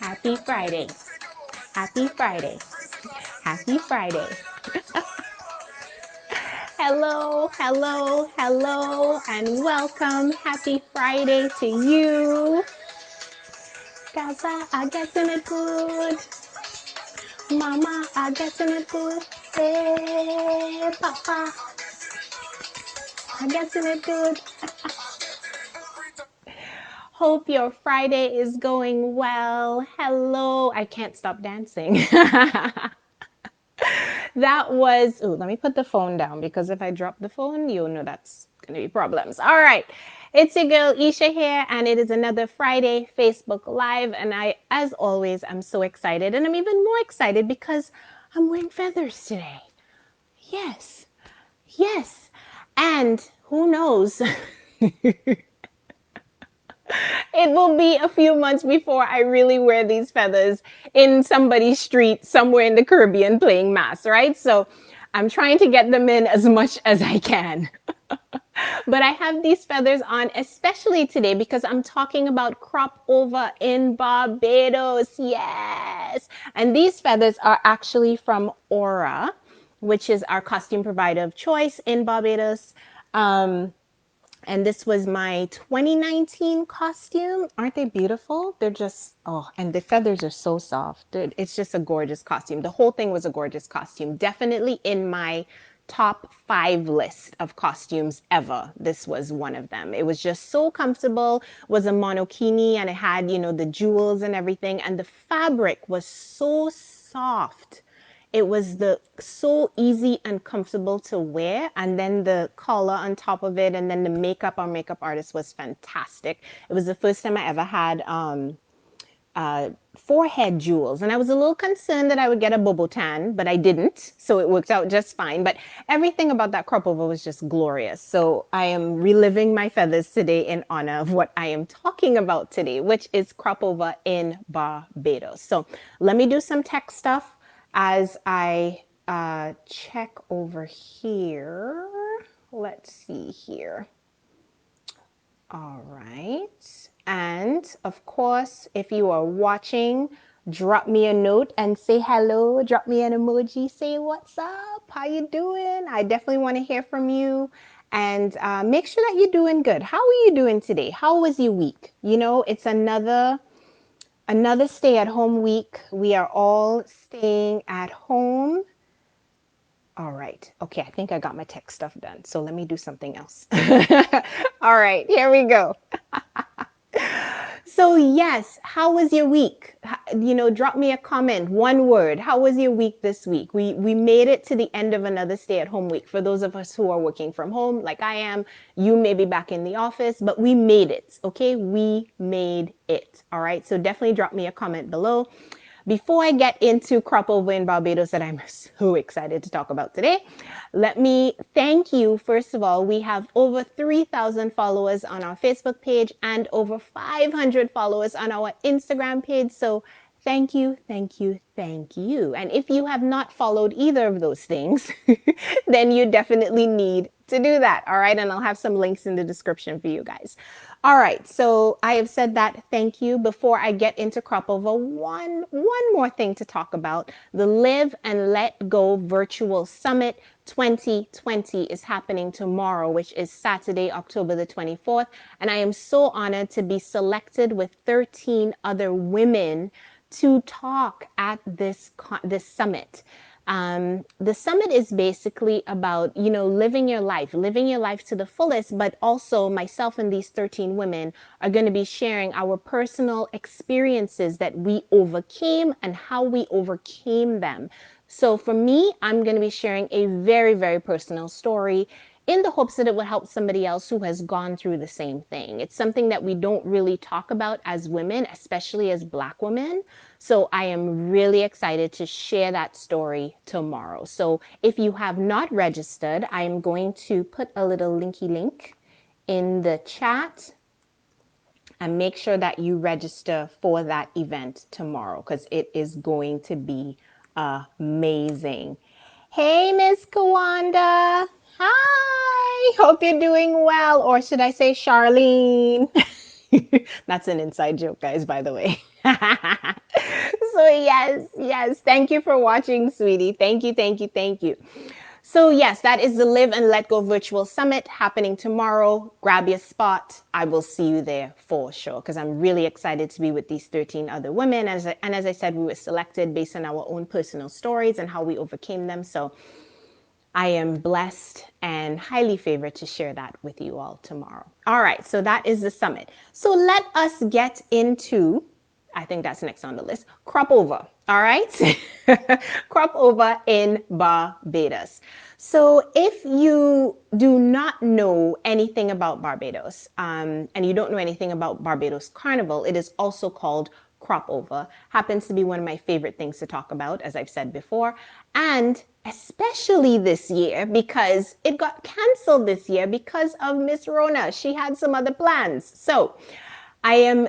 Happy Friday. Happy Friday. Happy Friday. Hello, hello, hello, and welcome. Happy Friday to you. Gaza, I getting it good. Mama, I getting it good. Hey, Papa, I getting it good. Hope your Friday is going well. Hello. I can't stop dancing. That was, oh, let me put the phone down because if I drop the phone, you'll know that's going to be problems. All right. It's your girl Esha here, and it is another Friday Facebook Live. And as always, I'm so excited. And I'm even more excited because I'm wearing feathers today. Yes. Yes. And who knows? It will be a few months before I really wear these feathers in somebody's street somewhere in the Caribbean playing mass, right? So I'm trying to get them in as much as I can. But I have these feathers on, especially today, because I'm talking about crop over in Barbados. Yes. And these feathers are actually from Aura, which is our costume provider of choice in Barbados. And this was my 2019 costume. Aren't they beautiful? They're just, oh, and the feathers are so soft. It's just a gorgeous costume. The whole thing was a gorgeous costume. Definitely in my top 5 list of costumes ever. This was one of them. It was just so comfortable. It was a monokini and it had, the jewels and everything. And the fabric was so soft. It was the so easy and comfortable to wear, and then the color on top of it, and then the makeup. Our makeup artist was fantastic. It was the first time I ever had forehead jewels, and I was a little concerned that I would get a bobo tan, but I didn't, so it worked out just fine. But everything about that crop over was just glorious. So I am reliving my feathers today in honor of what I am talking about today, which is crop over in Barbados. So let me do some tech stuff as I check over here. Let's see here. All right. And of course, if you are watching, drop me a note and say hello. Drop me an emoji. Say what's up. How you doing? I definitely want to hear from you. And make sure that you're doing good. How are you doing today? How was your week? It's another stay-at-home week. We are all staying at home. All right. Okay, I think I got my tech stuff done. So let me do something else. All right, here we go. So yes, how was your week? Drop me a comment, one word. How was your week this week? We made it to the end of another stay-at-home week. For those of us who are working from home, like I am, you may be back in the office, but we made it. Okay, we made it. All right. So definitely drop me a comment below. Before I get into crop over in Barbados that I'm so excited to talk about today, let me thank you. First of all, we have over 3,000 followers on our Facebook page and over 500 followers on our Instagram page. So thank you, thank you, thank you. And if you have not followed either of those things, then you definitely need to do that. All right. And I'll have some links in the description for you guys. All right. So I have said that. Thank you. Before I get into crop over, one more thing to talk about. The Live and Let Go Virtual Summit 2020 is happening tomorrow, which is Saturday, October the 24th. And I am so honored to be selected with 13 other women to talk at this summit. The summit is basically about, living your life to the fullest, but also myself and these 13 women are going to be sharing our personal experiences that we overcame and how we overcame them. So for me, I'm going to be sharing a very, very personal story in the hopes that it will help somebody else who has gone through the same thing. It's something that we don't really talk about as women, especially as Black women. So I am really excited to share that story tomorrow. So if you have not registered, I am going to put a little linky link in the chat and make sure that you register for that event tomorrow because it is going to be amazing. Hey, Miss Kawanda. Hi. Hope you're doing well. Or should I say Charlene? That's an inside joke, guys, by the way. So yes, yes. Thank you for watching, sweetie. Thank you, thank you, thank you. So yes, that is the Live and Let Go Virtual Summit happening tomorrow. Grab your spot. I will see you there for sure because I'm really excited to be with these 13 other women. And as I said, we were selected based on our own personal stories and how we overcame them. So I am blessed and highly favored to share that with you all tomorrow. All right, so that is the summit. So let us get into, I think that's next on the list, crop over. All right, crop over in Barbados. So if you do not know anything about Barbados, and you don't know anything about Barbados Carnival, it is also called crop over. Happens to be one of my favorite things to talk about, as I've said before. And especially this year because it got canceled this year because of Miss Rona. She had some other plans. So I am,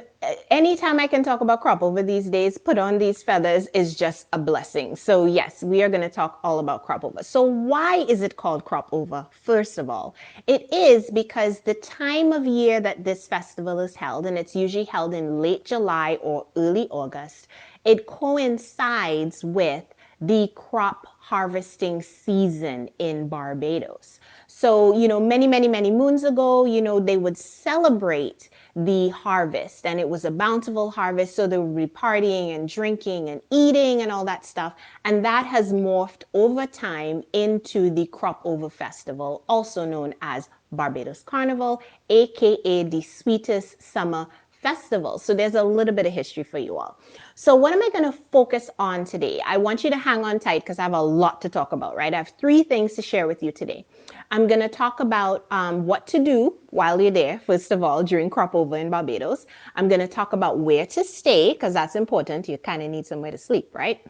anytime I can talk about crop over these days, put on these feathers is just a blessing. So yes, we are going to talk all about crop over. So why is it called crop over? First of all, it is because the time of year that this festival is held, and it's usually held in late July or early August, it coincides with the crop harvesting season in Barbados. So, many, many, many moons ago, they would celebrate the harvest and it was a bountiful harvest. So they would be partying and drinking and eating and all that stuff. And that has morphed over time into the Crop Over Festival, also known as Barbados Carnival, aka the sweetest summer festival. So there's a little bit of history for you all. So what am I going to focus on today? I want you to hang on tight because I have a lot to talk about, right? I have 3 things to share with you today. I'm going to talk about what to do while you're there, first of all, during crop over in Barbados. I'm going to talk about where to stay because that's important. You kind of need somewhere to sleep, right?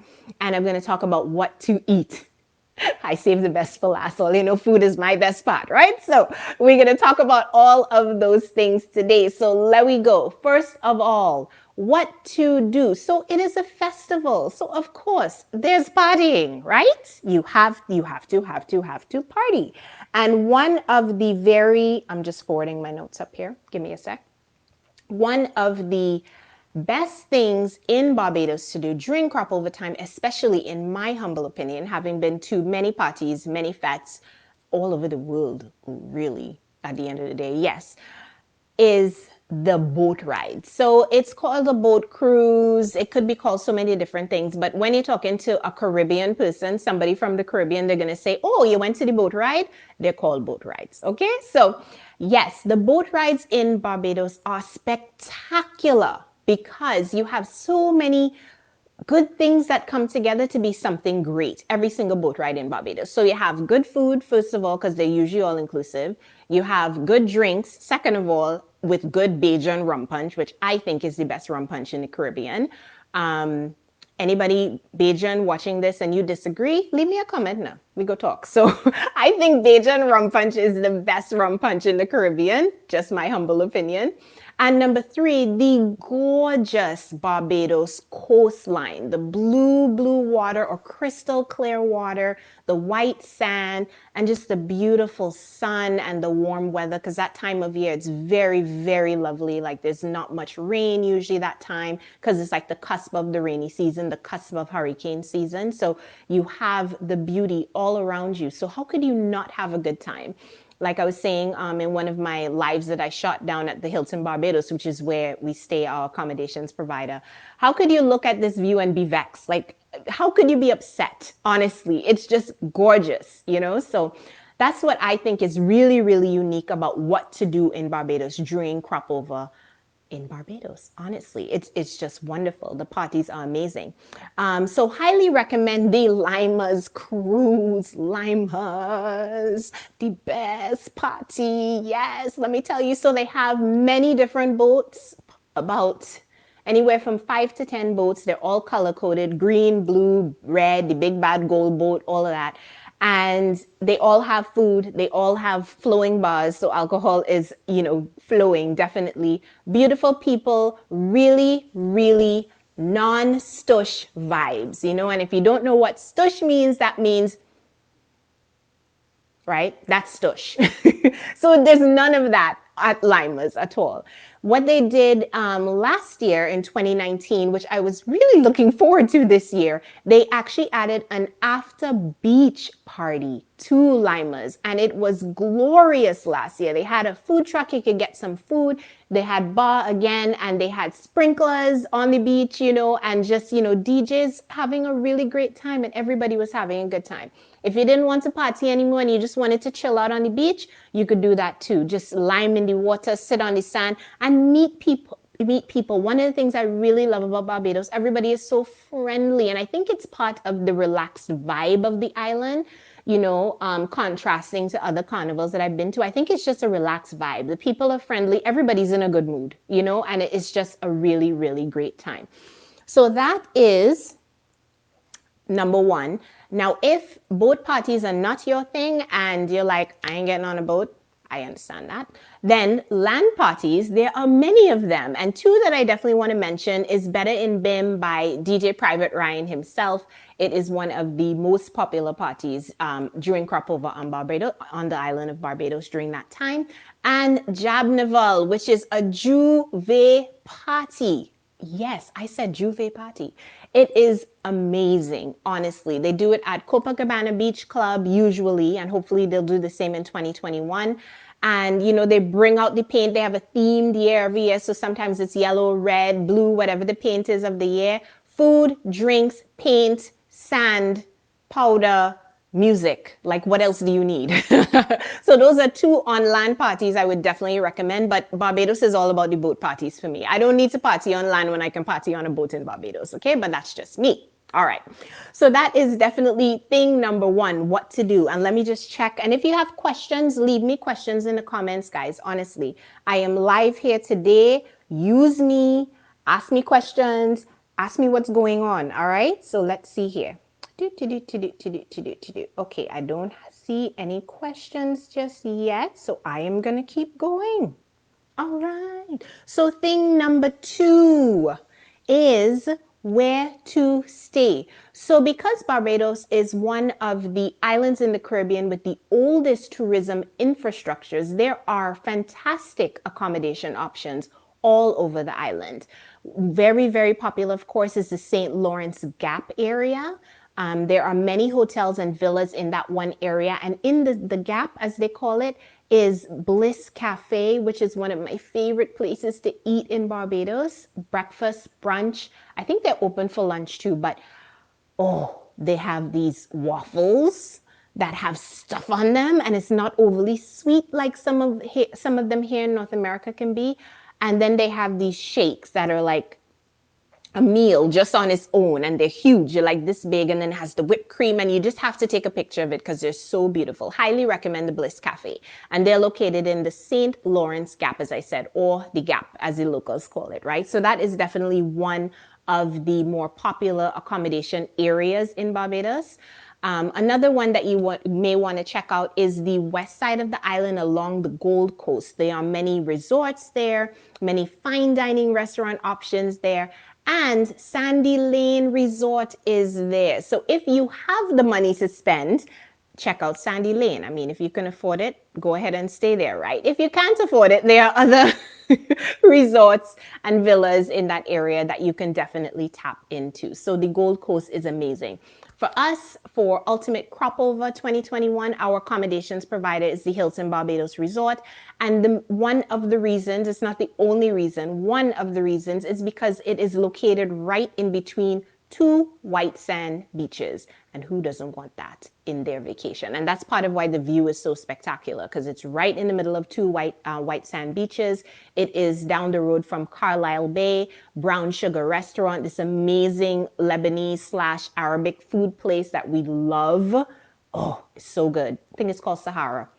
And I'm going to talk about what to eat. I saved the best for last. All food is my best part, right? So we're going to talk about all of those things today. So let we go. First of all, what to do. So it is a festival. So of course, there's partying, right? You have to party. And one of the I'm just forwarding my notes up here. Give me a sec. One of the best things in Barbados to do during crop over time, especially in my humble opinion, having been to many parties, many fetes all over the world, really, at the end of the day, yes, is the boat ride. So it's called a boat cruise. It could be called so many different things. But when you're talking to a Caribbean person, somebody from the Caribbean, they're going to say, oh, you went to the boat ride? They're called boat rides. Okay. So yes, the boat rides in Barbados are spectacular because you have so many good things that come together to be something great every single boat ride in Barbados. So you have good food, first of all, because they're usually all inclusive. You have good drinks, second of all, with good Bajan rum punch, which I think is the best rum punch in the Caribbean. Anybody Bajan watching this and you disagree, leave me a comment now. We go talk. So I think Bajan rum punch is the best rum punch in the Caribbean, just my humble opinion. And number 3, the gorgeous Barbados coastline, the blue water or crystal clear water, the white sand, and just the beautiful sun and the warm weather. Because that time of year, it's very, very lovely. Like there's not much rain usually that time because it's like the cusp of the rainy season, the cusp of hurricane season. So you have the beauty all around you. So how could you not have a good time? Like I was saying in one of my lives that I shot down at the Hilton Barbados, which is where we stay, our accommodations provider. How could you look at this view and be vexed? Like, how could you be upset? Honestly, it's just gorgeous, So that's what I think is really, really unique about what to do in Barbados during crop over in Barbados. Honestly, it's just wonderful. The parties are amazing. So highly recommend the Lima's Cruise. Lima's, the best party. Yes, let me tell you. So they have many different boats, about anywhere from 5 to 10 boats. They're all color coded: green, blue, red, the big bad gold boat, all of that. And they all have food. They all have flowing bars. So alcohol is, flowing, definitely. Beautiful people, really, really non-stush vibes, And if you don't know what stush means, that means, right? That's stush. So there's none of that at Lima's at all. What they did last year in 2019, which I was really looking forward to this year, they actually added an after beach party to Lima's, and it was glorious last year. They had a food truck, you could get some food. They had bar again, and they had sprinklers on the beach, and just, DJs having a really great time, and everybody was having a good time. If you didn't want to party anymore and you just wanted to chill out on the beach, you could do that too. Just lime in the water, sit on the sand, and meet people. One of the things I really love about Barbados, everybody is so friendly, and I think it's part of the relaxed vibe of the island, contrasting to other carnivals that I've been to. I think it's just a relaxed vibe. The people are friendly, everybody's in a good mood, and it's just a really, really great time. So that is number one. Now, if boat parties are not your thing and you're like, I ain't getting on a boat, I understand that. Then land parties, there are many of them. And two that I definitely want to mention is Better in Bim by DJ Private Ryan himself. It is one of the most popular parties during crop over on Barbados, on the island of Barbados during that time. And Jabnaval, which is a Juve party. Yes, I said Juve party. It is amazing, honestly. They do it at Copacabana Beach Club usually, and hopefully they'll do the same in 2021. And, they bring out the paint. They have a themed year every year. So sometimes it's yellow, red, blue, whatever the paint is of the year. Food, drinks, paint, sand, powder, music. Like, what else do you need? So those are two on land parties I would definitely recommend, but Barbados is all about the boat parties for me. I don't need to party on land when I can party on a boat in Barbados, okay? But that's just me. All right. So that is definitely thing number one, what to do. And let me just check. And if you have questions, leave me questions in the comments, guys. Honestly, I am live here today. Use me, ask me questions, ask me what's going on. All right. So let's see here. Okay, I don't see any questions just yet, so I am going to keep going. All right. So thing number two is where to stay. So because Barbados is one of the islands in the Caribbean with the oldest tourism infrastructures, there are fantastic accommodation options all over the island. Very, very popular, of course, is the St. Lawrence Gap area. There are many hotels and villas in that one area. And in the Gap, as they call it, is Bliss Cafe, which is one of my favorite places to eat in Barbados. Breakfast, brunch. I think they're open for lunch too, but they have these waffles that have stuff on them, and it's not overly sweet like some of them here in North America can be. And then they have these shakes that are like a meal just on its own, and they're huge. You're like this big, and then it has the whipped cream, and you just have to take a picture of it because they're so beautiful. Highly recommend the Bliss Cafe. And they're located in the St. Lawrence Gap, as I said, or the Gap as the locals call it, right? So that is definitely one of the more popular accommodation areas in Barbados. Another one that you may want to check out is the west side of the island along the Gold Coast. There are many resorts there, many fine dining restaurant options there, and Sandy Lane Resort is there. So if you have the money to spend, check out Sandy Lane. I mean, if you can afford it, go ahead and stay there, right? If you can't afford it, there are other resorts and villas in that area that you can definitely tap into. So the Gold Coast is amazing. For us, for Ultimate Crop Over 2021, our accommodations provider is the Hilton Barbados Resort. And one of the reasons, it's not the only reason, one of the reasons is because it is located right in between two white sand beaches. And who doesn't want that in their vacation? And that's part of why the view is so spectacular, because it's right in the middle of two white sand beaches. It is down the road from Carlisle Bay, Brown Sugar Restaurant, this amazing Lebanese / Arabic food place that we love. Oh, it's so good. I think it's called Sahara.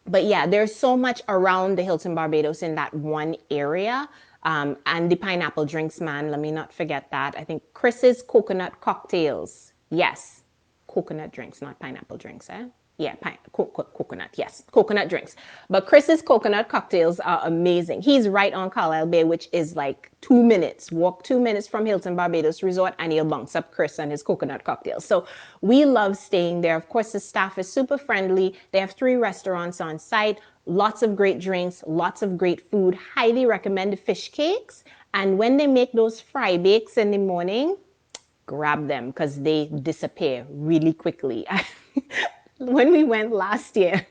But yeah, there's so much around the Hilton Barbados in that one area. And the pineapple drinks, man, let me not forget that. I think Chris's coconut cocktails. Yes, coconut drinks, not pineapple drinks, eh? Yeah, coconut. Yes, coconut drinks. But Chris's coconut cocktails are amazing. He's right on Carlisle Bay, which is like 2 minutes. Walk 2 minutes from Hilton Barbados Resort, and you'll bounce up Chris and his coconut cocktails. So we love staying there. Of course, the staff is super friendly. They have 3 restaurants on site. Lots of great drinks, lots of great food. Highly recommend fish cakes. And when they make those fry bakes in the morning, grab them because they disappear really quickly. When we went last year,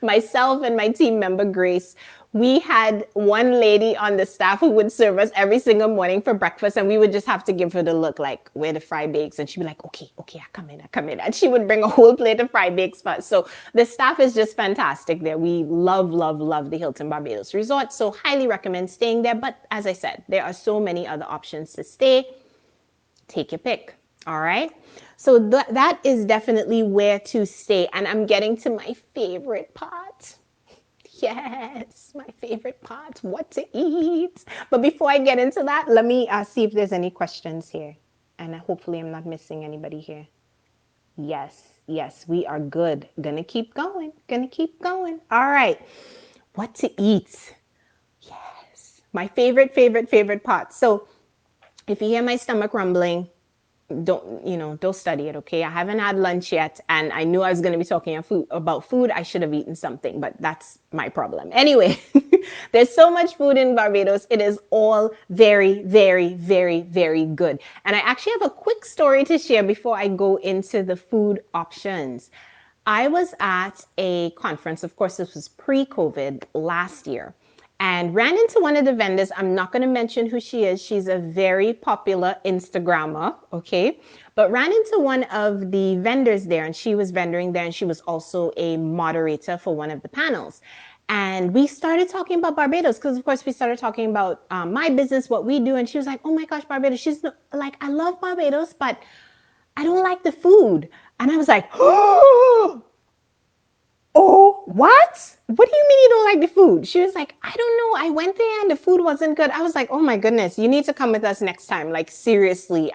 myself and my team member Grace, we had one lady on the staff who would serve us every single morning for breakfast, and we would just have to give her the look like, where the fry bakes? And she'd be like, okay, I come in. And she would bring a whole plate of fry bakes for us. So the staff is just fantastic there. We love, love, love the Hilton Barbados Resort. So highly recommend staying there. But as I said, there are so many other options to stay. Take your pick. All right. So that is definitely where to stay. And I'm getting to my favorite part. Yes, my favorite part, what to eat. But before I get into that, let me see if there's any questions here. And hopefully I'm not missing anybody here. Yes, we are good. Gonna keep going. All right. What to eat? Yes. My favorite part. So if you hear my stomach rumbling, don't study it. Okay, I haven't had lunch yet, and I knew I was going to be talking about food. I should have eaten something, but that's my problem anyway. There's so much food in Barbados. It is all very, very, very, very good. And I actually have a quick story to share before I go into the food options. I was at a conference. Of course, this was pre-COVID last year, and ran into one of the vendors. I'm not going to mention who she is. She's a very popular Instagrammer, okay? But ran into one of the vendors there, and she was vendoring there, and she was also a moderator for one of the panels. And we started talking about Barbados because, of course, we started talking about my business, what we do. And she was like, oh my gosh, Barbados. She's like, I love Barbados, but I don't like the food. And I was like, oh, what? What do you mean you don't like the food? She was like, I don't know. I went there and the food wasn't good. I was like, oh my goodness, you need to come with us next time. Like, seriously,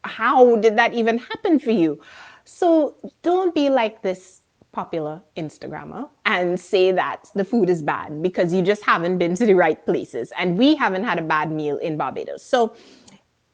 how did that even happen for you? So don't be like this popular Instagrammer and say that the food is bad because you just haven't been to the right places. And we haven't had a bad meal in Barbados. So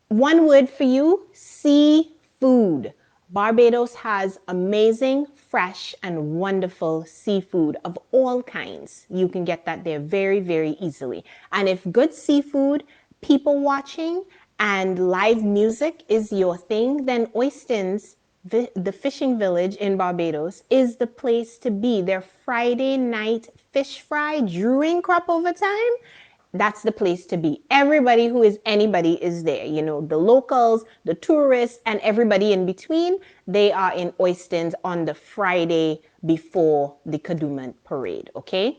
one word for you, seafood. Barbados has amazing, fresh, and wonderful seafood of all kinds. You can get that there very, very easily. And if good seafood, people watching, and live music is your thing, then Oistins, the fishing village in Barbados, is the place to be. Their Friday night fish fry during crop over time, that's the place to be. Everybody who is anybody is there. You know, the locals, the tourists, and everybody in between, they are in Oistins on the Friday before the Kadooment parade, okay?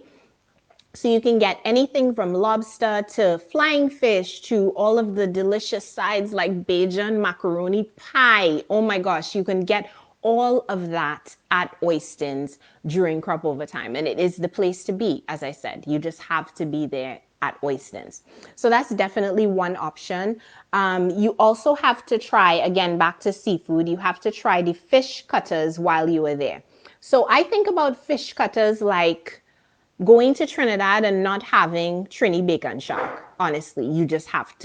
So you can get anything from lobster to flying fish to all of the delicious sides like Bajan macaroni pie. Oh my gosh, you can get all of that at Oistins during crop over time. And it is the place to be, as I said. You just have to be there at Oistins. So that's definitely one option. You also have to try, again, back to seafood, you have to try the fish cutters while you are there. So I think about fish cutters like going to Trinidad and not having Trini bacon shark. Honestly, you have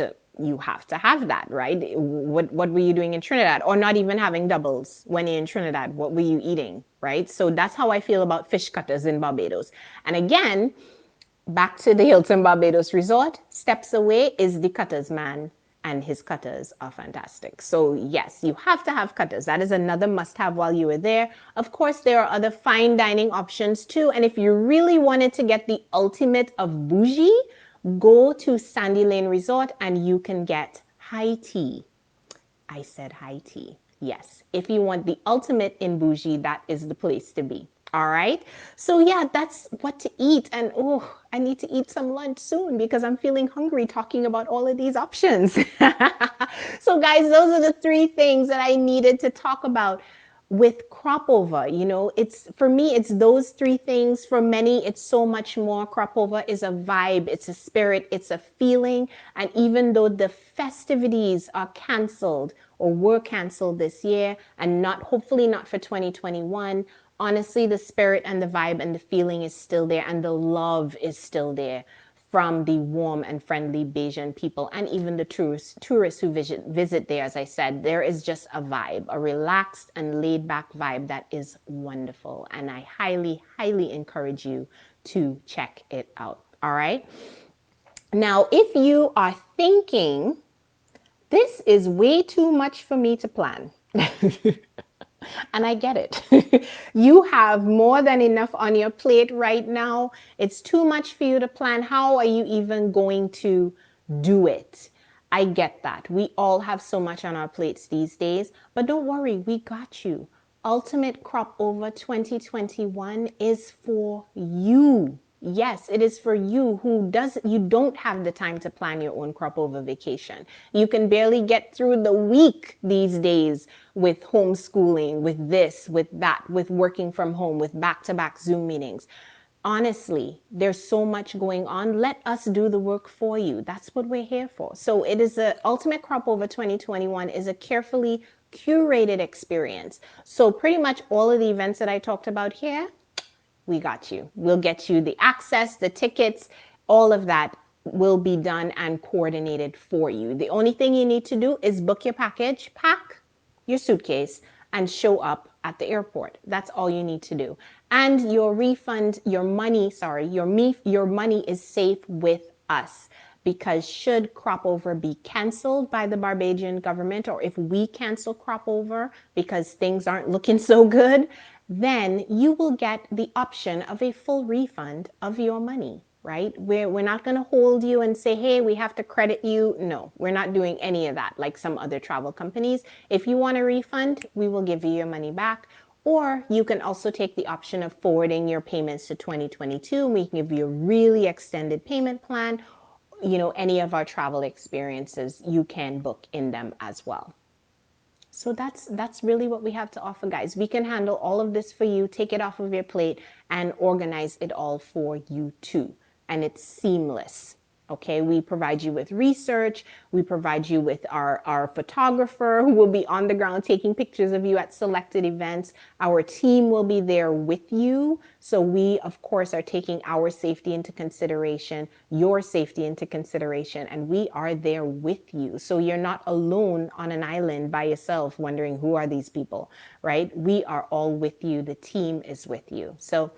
to have that, right? What were you doing in Trinidad? Or not even having doubles when you're in Trinidad. What were you eating, right? So that's how I feel about fish cutters in Barbados. And again, back to the Hilton Barbados Resort, steps away is the cutters man, and his cutters are fantastic. So yes, you have to have cutters. That is another must-have while you are there. Of course, there are other fine dining options too. And if you really wanted to get the ultimate of bougie, go to Sandy Lane Resort and you can get high tea. I said high tea. Yes. If you want the ultimate in bougie, that is the place to be. All right. So yeah, that's what to eat. And oh, I need to eat some lunch soon because I'm feeling hungry talking about all of these options. So guys, those are the 3 things that I needed to talk about with crop over. You know, it's for me, it's those 3 things. For many, it's so much more. Crop over is a vibe, it's a spirit, it's a feeling. And even though the festivities are canceled or were canceled this year and not, hopefully not for 2021, honestly, the spirit and the vibe and the feeling is still there, and the love is still there from the warm and friendly Bajan people, and even the tourists who visit there. As I said, there is just a vibe, a relaxed and laid back vibe that is wonderful. And I highly, highly encourage you to check it out. All right. Now, if you are thinking, this is way too much for me to plan. And I get it. You have more than enough on your plate right now. It's too much for you to plan. How are you even going to do it? I get that. We all have so much on our plates these days, but don't worry, we got you. Ultimate Crop Over 2021 is for you. Yes, it is for you you don't have the time to plan your own crop over vacation. You can barely get through the week these days with homeschooling, with this, with that, with working from home, with back-to-back Zoom meetings. Honestly, there's so much going on. Let us do the work for you. That's what we're here for. So it is a Ultimate Crop Over 2021 is a carefully curated experience. So pretty much all of the events that I talked about here, we got you. We'll get you the access, the tickets, all of that will be done and coordinated for you. The only thing you need to do is book your package, pack your suitcase, and show up at the airport. That's all you need to do. And your refund, your money is safe with us. Because should crop over be canceled by the Barbadian government, or if we cancel crop over because things aren't looking so good, then you will get the option of a full refund of your money, right? We're not going to hold you and say, hey, we have to credit you. No, we're not doing any of that like some other travel companies. If you want a refund, we will give you your money back. Or you can also take the option of forwarding your payments to 2022. We can give you a really extended payment plan. You know, any of our travel experiences, you can book in them as well. So that's really what we have to offer, guys. We can handle all of this for you, take it off of your plate, and organize it all for you too. And it's seamless. Okay, we provide you with research. We provide you with our photographer who will be on the ground taking pictures of you at selected events. Our team will be there with you. So we, of course, are taking our safety into consideration, your safety into consideration, and we are there with you. So you're not alone on an island by yourself wondering who are these people, right? We are all with you. The team is with you. So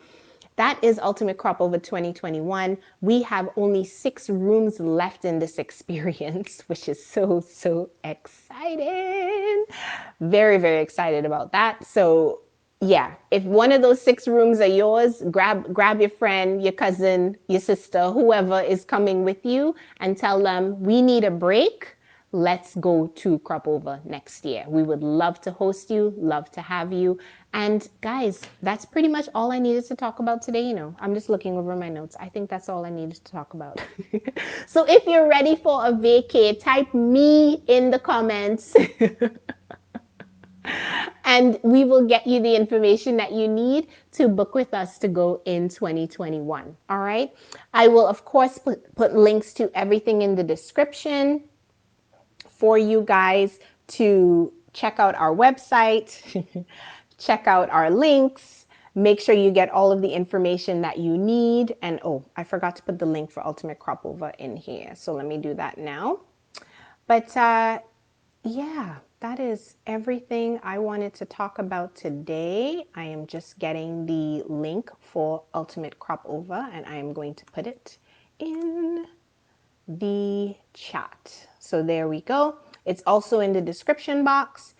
that is Ultimate Crop Over 2021. We have only 6 rooms left in this experience, which is so exciting. Very, very excited about that. So yeah, if one of those 6 rooms are yours, grab your friend, your cousin, your sister, whoever is coming with you, and tell them we need a break. Let's go to Crop Over next year. We would love to host you, love to have you. And guys, that's pretty much all I needed to talk about today. You know, I'm just looking over my notes. I think that's all I needed to talk about. So if you're ready for a vacay, type me in the comments. And we will get you the information that you need to book with us to go in 2021. All right. I will, of course, put links to everything in the description for you guys to check out our website, check out our links, make sure you get all of the information that you need. And oh, I forgot to put the link for Ultimate Crop Over in here. So let me do that now. But yeah, that is everything I wanted to talk about today. I am just getting the link for Ultimate Crop Over, and I am going to put it in the chat. So there we go. It's also in the description box.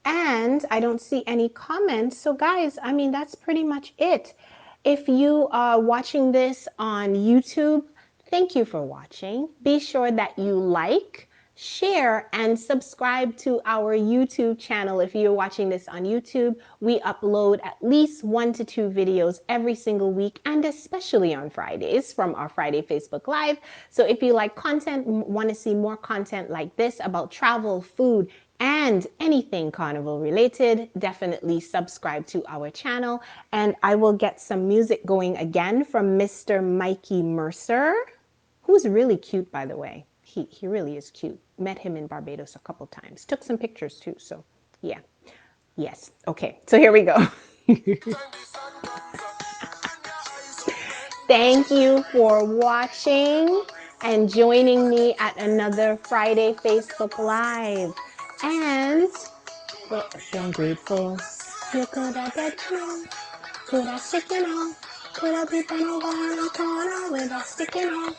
And I don't see any comments. So guys, I mean, that's pretty much it. If you are watching this on YouTube, thank you for watching. Be sure that you like, share, and subscribe to our YouTube channel. If you're watching this on YouTube, we upload at least 1 to 2 videos every single week, and especially on Fridays from our Friday Facebook Live. So if you like content, want to see more content like this about travel, food, and anything carnival related, definitely subscribe to our channel. And I will get some music going again from Mr. Mikey Mercer, who's really cute, by the way. He really is cute. Met him in Barbados a couple times. Took some pictures too, so yeah. Yes. Okay, so here we go. Thank you for watching and joining me at another Friday Facebook Live. And I'm grateful. You could have dead me, could have sticking on, could have been over in a corner with a sticking on.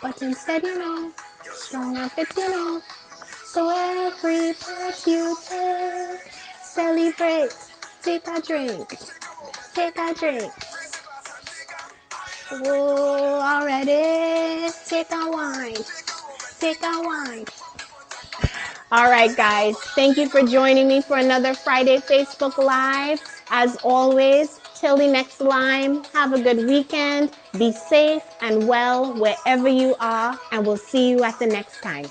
But instead, strong and fit, So every breath you take, celebrate, take a drink, take a drink. Oh, already, take a wine, take a wine. All right, guys, thank you for joining me for another Friday Facebook Live. As always, till the next Lime, have a good weekend. Be safe and well wherever you are, and we'll see you at the next time.